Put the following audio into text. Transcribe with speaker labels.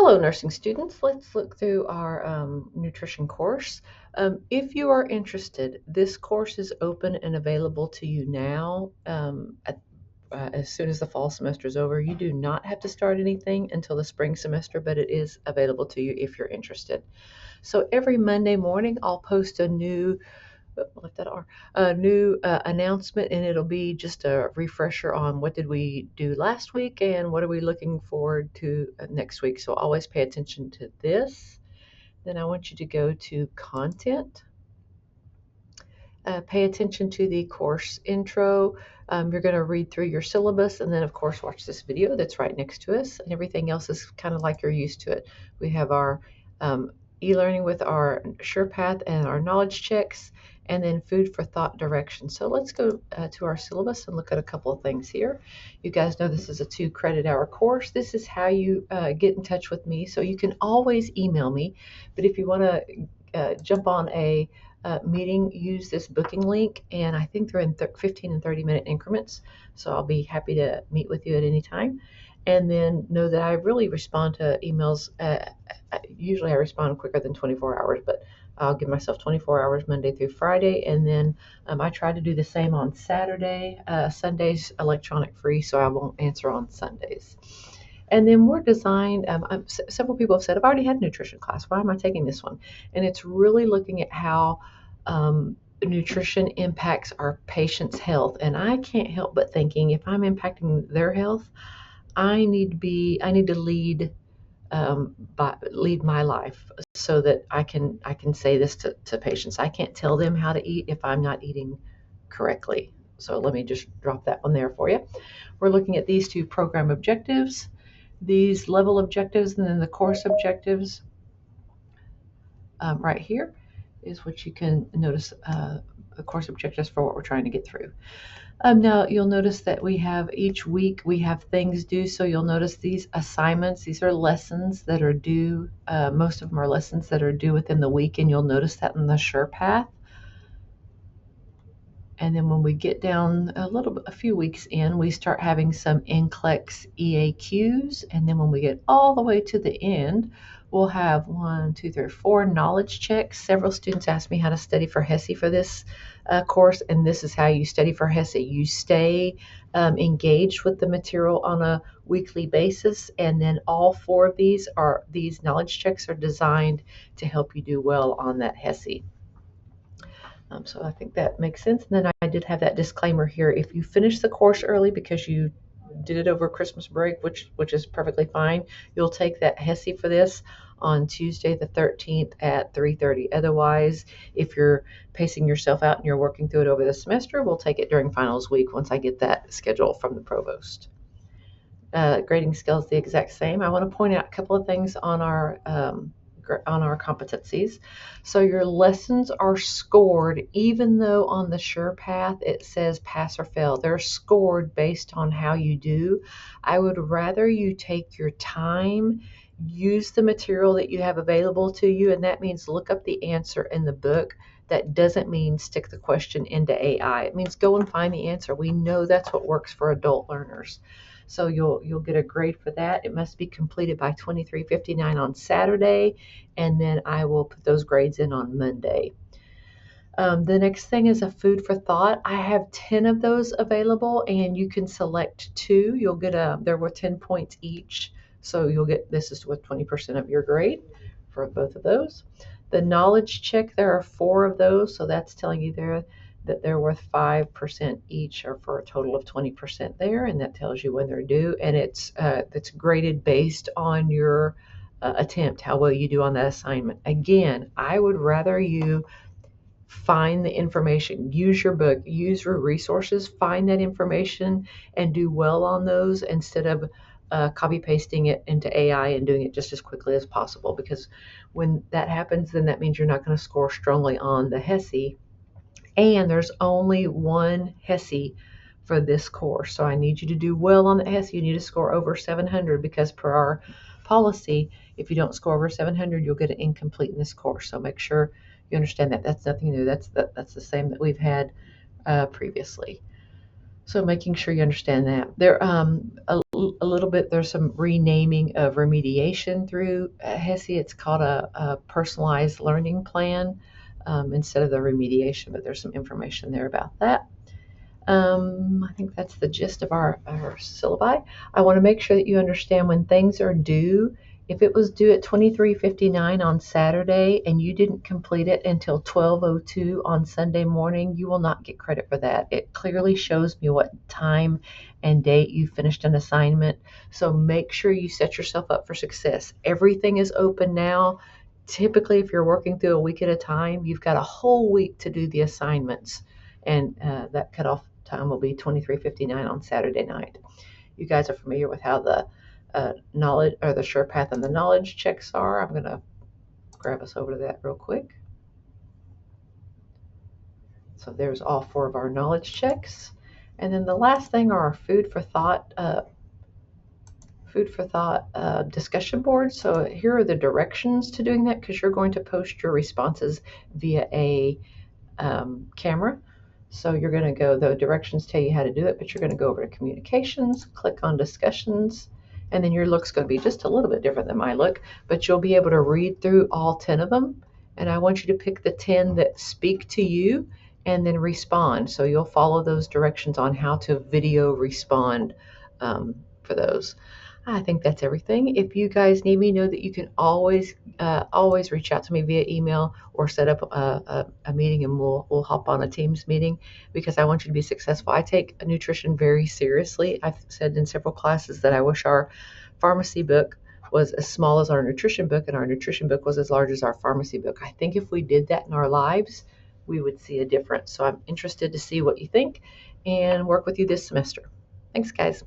Speaker 1: Hello, nursing students. Let's look through our nutrition course. If you are interested, this course is open and available to you now. As soon as the fall semester is over, you do not have to start anything until the spring semester, but it is available to you if you're interested. So every Monday morning, I'll post a new announcement, and it'll be just a refresher on what did we do last week and what are we looking forward to next week. So always pay attention to this. Then I want you to go to content. Pay attention to the course intro. You're going to read through your syllabus and then, of course, watch this video that's right next to us. And everything else is kind of like you're used to it. We have our e-learning with our SurePath and our knowledge checks, and then food for thought direction. So let's go to our syllabus and look at a couple of things here. You guys know this is a 2-credit hour course. This is how you get in touch with me. So you can always email me, but if you want to jump on a meeting, use this booking link, and I think they're in 15 and 30-minute increments, so I'll be happy to meet with you at any time. And then know that I really respond to emails. Usually I respond quicker than 24 hours, but I'll give myself 24 hours Monday through Friday, and then I try to do the same on Saturday. Sunday's electronic free, so I won't answer on Sundays. And then we're designed, several people have said, I've already had a nutrition class. Why am I taking this one? And it's really looking at how nutrition impacts our patients' health. And I can't help but thinking, if I'm impacting their health, I need to lead my life so that I can say this to patients. I can't tell them how to eat if I'm not eating correctly. So let me just drop that one there for you. We're looking at these 2 program objectives, these level objectives, and then the course objectives. Right here is what you can notice, the course objectives for what we're trying to get through. Now you'll notice that we have each week we have things due. So you'll notice these assignments, these are lessons that are due. Most of them are lessons that are due within the week, and you'll notice that in the SurePath. And then when we get down a few weeks in, we start having some NCLEX EAQs. And then when we get all the way to the end, we'll have 1, 2, 3, 4 knowledge checks. Several students asked me how to study for HESI for this course, and this is how you study for HESI. You stay engaged with the material on a weekly basis, and then all 4 of these knowledge checks are designed to help you do well on that HESI. So I think that makes sense. And then I did have that disclaimer here. If you finish the course early because you did it over Christmas break, which is perfectly fine, you'll take that HESI for this on Tuesday the 13th at 3:30. Otherwise, if you're pacing yourself out and you're working through it over the semester, we'll take it during finals week once I get that schedule from the provost. Grading scale is the exact same. I want to point out a couple of things on our competencies. So your lessons are scored, even though on the SurePath it says pass or fail. They're scored based on how you do. I would rather you take your time, use the material that you have available to you, and that means look up the answer in the book. That doesn't mean stick the question into AI. It means go and find the answer. We know that's what works for adult learners. So you'll get a grade for that. It must be completed by 23:59 on Saturday, and then I will put those grades in on Monday. The next thing is a food for thought. I have 10 of those available, and you can select 2. You'll get there were 10 points each, so this is with 20% of your grade for both of those. The knowledge check, there are 4 of those, so that's telling you there that they're worth 5% each, or for a total of 20% there, and that tells you when they're due, and it's graded based on your attempt, how well you do on that assignment. Again, I would rather you find the information, use your book, use your resources, find that information and do well on those instead of copy pasting it into AI and doing it just as quickly as possible, because when that happens, then that means you're not going to score strongly on the HESI. And there's only 1 HESI for this course. So I need you to do well on the HESI. You need to score over 700, because per our policy, if you don't score over 700, you'll get an incomplete in this course. So make sure you understand that. That's nothing new. That's the same that we've had previously. So making sure you understand that. There, a little bit, there's some renaming of remediation through HESI. It's called a personalized learning plan instead of the remediation, but there's some information there about that. I think that's the gist of our syllabi. I want to make sure that you understand when things are due. If it was due at 23:59 on Saturday and you didn't complete it until 12:02 on Sunday morning, you will not get credit for that. It clearly shows me what time and date you finished an assignment. So make sure you set yourself up for success. Everything is open now. Typically, if you're working through a week at a time, you've got a whole week to do the assignments, and that cutoff time will be 23:59 on Saturday night. You guys are familiar with how the knowledge or the sure path and the knowledge checks are. I'm going to grab us over to that real quick. So there's all 4 of our knowledge checks. And then the last thing are our food for thought discussion boards. So here are the directions to doing that, because you're going to post your responses via a camera. So you're going to go, the directions tell you how to do it, but you're going to go over to communications, click on discussions, and then your look's going to be just a little bit different than my look, but you'll be able to read through all 10 of them. And I want you to pick the 10 that speak to you and then respond. So you'll follow those directions on how to video respond for those. I think that's everything. If you guys need me, know that you can always reach out to me via email or set up a meeting, and we'll hop on a Teams meeting, because I want you to be successful. I take nutrition very seriously. I've said in several classes that I wish our pharmacy book was as small as our nutrition book and our nutrition book was as large as our pharmacy book. I think if we did that in our lives, we would see a difference. So I'm interested to see what you think and work with you this semester. Thanks, guys.